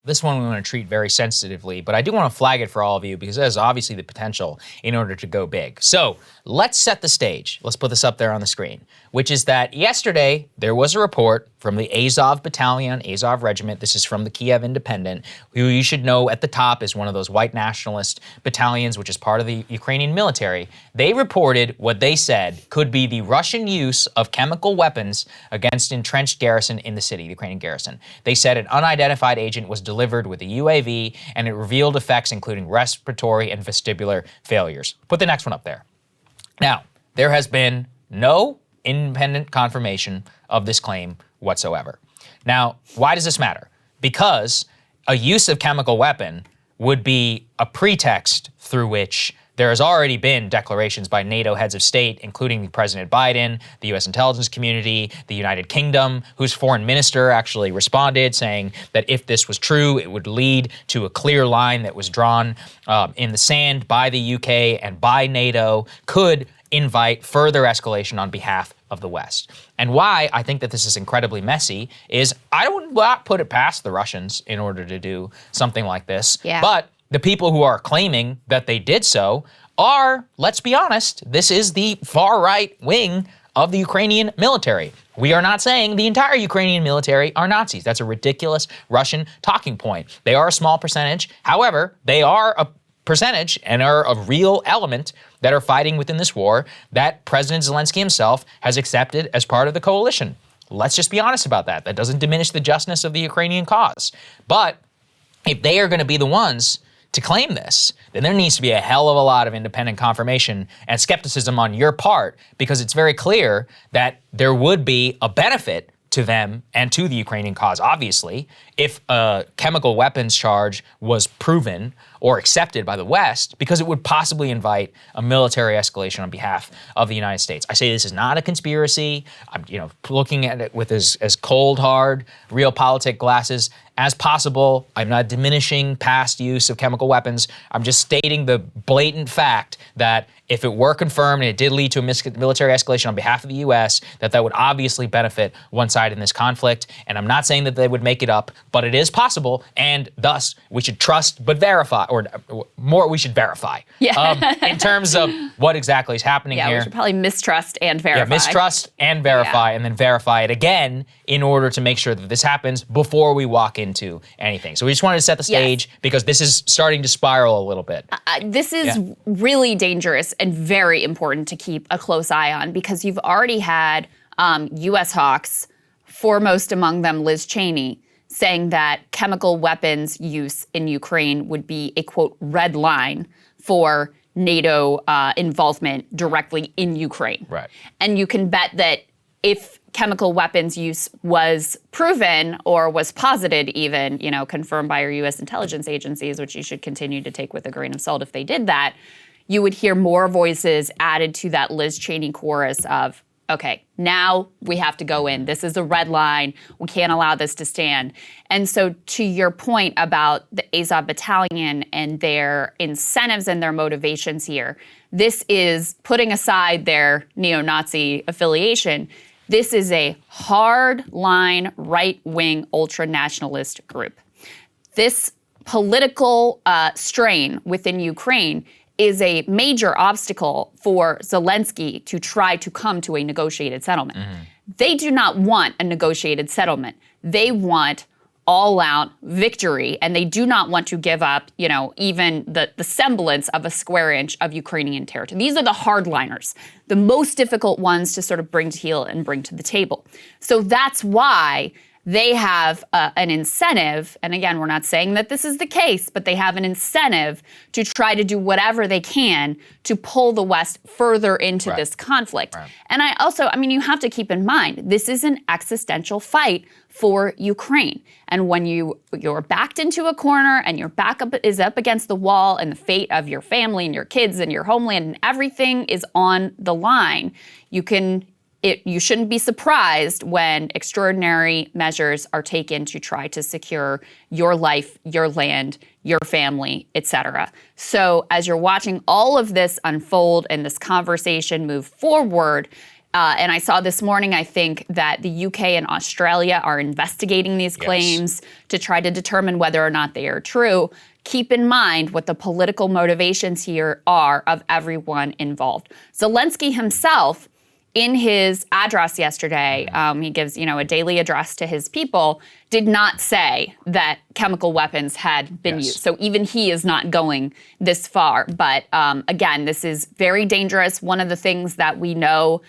This one we want to treat very sensitively, but I do want to flag it for all of you because there's obviously the potential in order to go big. So let's set the stage. Let's put this up there on the screen, which is that yesterday there was a report from the Azov Battalion, Azov Regiment. This is from the Kiev Independent, who you should know at the top is one of those white nationalist battalions, which is part of the Ukrainian military. They reported what they said could be the Russian use of chemical weapons against entrenched garrison in the city, the Ukrainian garrison. They said an unidentified agent was delivered with a UAV, and it revealed effects including respiratory and vestibular failures. Put the next one up there. Now, there has been no independent confirmation of this claim whatsoever. Now, why does this matter? Because a use of chemical weapon would be a pretext through which there has already been declarations by NATO heads of state, including President Biden, the U.S. intelligence community, the United Kingdom, whose foreign minister actually responded saying that if this was true, it would lead to a clear line that was drawn in the sand by the U.K. and by NATO, could invite further escalation on behalf of the West. And why I think that this is incredibly messy is I would not put it past the Russians in order to do something like this. Yeah. But the people who are claiming that they did so are, let's be honest, this is the far right wing of the Ukrainian military. We are not saying the entire Ukrainian military are Nazis. That's a ridiculous Russian talking point. They are a small percentage. However, they are a percentage and are a real element that are fighting within this war that President Zelensky himself has accepted as part of the coalition. Let's just be honest about that. That doesn't diminish the justness of the Ukrainian cause. But if they are going to be the ones to claim this, then there needs to be a hell of a lot of independent confirmation and skepticism on your part, because it's very clear that there would be a benefit to them and to the Ukrainian cause, obviously, if a chemical weapons charge was proven or accepted by the West, because it would possibly invite a military escalation on behalf of the United States. I say this is not a conspiracy. I'm, looking at it with as cold, hard, realpolitik glasses as possible. I'm not diminishing past use of chemical weapons. I'm just stating the blatant fact that if it were confirmed and it did lead to a military escalation on behalf of the U.S., that would obviously benefit one side in this conflict. And I'm not saying that they would make it up, but it is possible, and thus we should trust but verify, or more, we should verify. Yeah. In terms of what exactly is happening here. Yeah, we should probably mistrust and verify. Yeah, mistrust and verify, and then verify it again in order to make sure that this happens before we walk into anything. So we just wanted to set the stage because this is starting to spiral a little bit. This is really dangerous and very important to keep a close eye on, because you've already had U.S. hawks, foremost among them Liz Cheney, saying that chemical weapons use in Ukraine would be a, quote, red line for NATO involvement directly in Ukraine. Right. And you can bet that if chemical weapons use was proven or was posited even, confirmed by our U.S. intelligence agencies, which you should continue to take with a grain of salt if they did that, you would hear more voices added to that Liz Cheney chorus of, okay, now we have to go in. This is a red line. We can't allow this to stand. And so to your point about the Azov Battalion and their incentives and their motivations here, this is putting aside their neo-Nazi affiliation. This is a hard-line, right-wing, ultra-nationalist group. This political strain within Ukraine is a major obstacle for Zelensky to try to come to a negotiated settlement. Mm-hmm. They do not want a negotiated settlement. They want all-out victory, and they do not want to give up, even the semblance of a square inch of Ukrainian territory. These are the hardliners, the most difficult ones to sort of bring to heel and bring to the table. So that's why they have an incentive, and again, we're not saying that this is the case, but they have an incentive to try to do whatever they can to pull the West further into this conflict. Right. And you have to keep in mind, this is an existential fight for Ukraine. And when you're backed into a corner and your back is up against the wall and the fate of your family and your kids and your homeland and everything is on the line, you shouldn't be surprised when extraordinary measures are taken to try to secure your life, your land, your family, etc. So as you're watching all of this unfold and this conversation move forward, And I saw this morning, I think, that the UK and Australia are investigating these claims to try to determine whether or not they are true. Keep in mind what the political motivations here are of everyone involved. Zelensky himself, in his address yesterday, he gives, a daily address to his people, did not say that chemical weapons had been used. So even he is not going this far. But again, this is very dangerous. One of the things that we know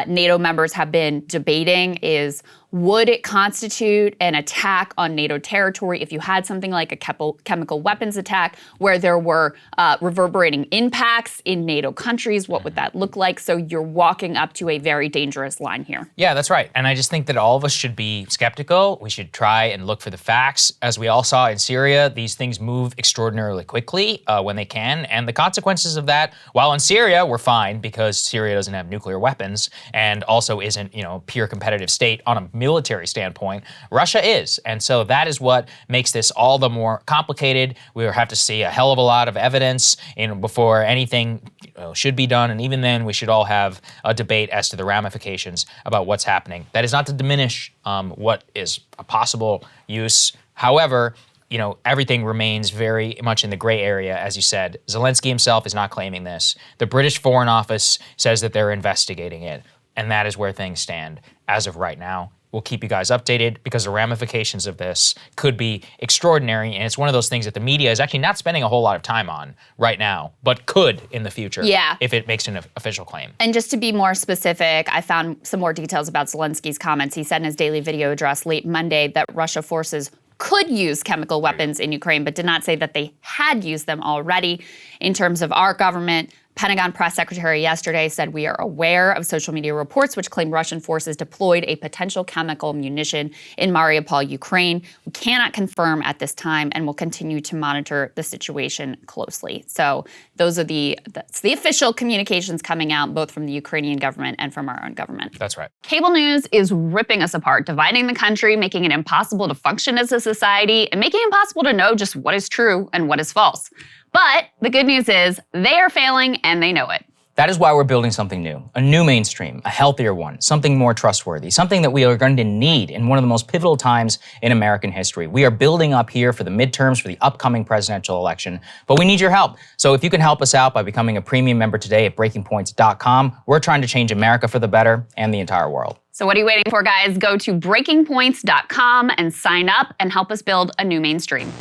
NATO members have been debating is, would it constitute an attack on NATO territory if you had something like a chemical weapons attack where there were reverberating impacts in NATO countries? What would that look like? So you're walking up to a very dangerous line here. Yeah, that's right. And I just think that all of us should be skeptical. We should try and look for the facts. As we all saw in Syria, these things move extraordinarily quickly when they can. And the consequences of that, while in Syria, we're fine because Syria doesn't have nuclear weapons and also isn't, a pure competitive state on a military standpoint, Russia is. And so that is what makes this all the more complicated. We will have to see a hell of a lot of evidence before anything should be done. And even then, we should all have a debate as to the ramifications about what's happening. That is not to diminish what is a possible use. However, everything remains very much in the gray area, as you said. Zelensky himself is not claiming this. The British Foreign Office says that they're investigating it. And that is where things stand as of right now. We'll keep you guys updated because the ramifications of this could be extraordinary. And it's one of those things that the media is actually not spending a whole lot of time on right now, but could in the future if it makes an official claim. And just to be more specific, I found some more details about Zelensky's comments. He said in his daily video address late Monday that Russia forces could use chemical weapons in Ukraine, but did not say that they had used them already. In terms of our government, Pentagon press secretary yesterday said we are aware of social media reports which claim Russian forces deployed a potential chemical munition in Mariupol, Ukraine. We cannot confirm at this time and will continue to monitor the situation closely. So those are that's the official communications coming out both from the Ukrainian government and from our own government. That's right. Cable news is ripping us apart, dividing the country, making it impossible to function as a society, and making it impossible to know just what is true and what is false. But the good news is they are failing and they know it. That is why we're building something new, a new mainstream, a healthier one, something more trustworthy, something that we are going to need in one of the most pivotal times in American history. We are building up here for the midterms, for the upcoming presidential election, but we need your help. So if you can help us out by becoming a premium member today at breakingpoints.com, we're trying to change America for the better and the entire world. So what are you waiting for, guys? Go to breakingpoints.com and sign up and help us build a new mainstream.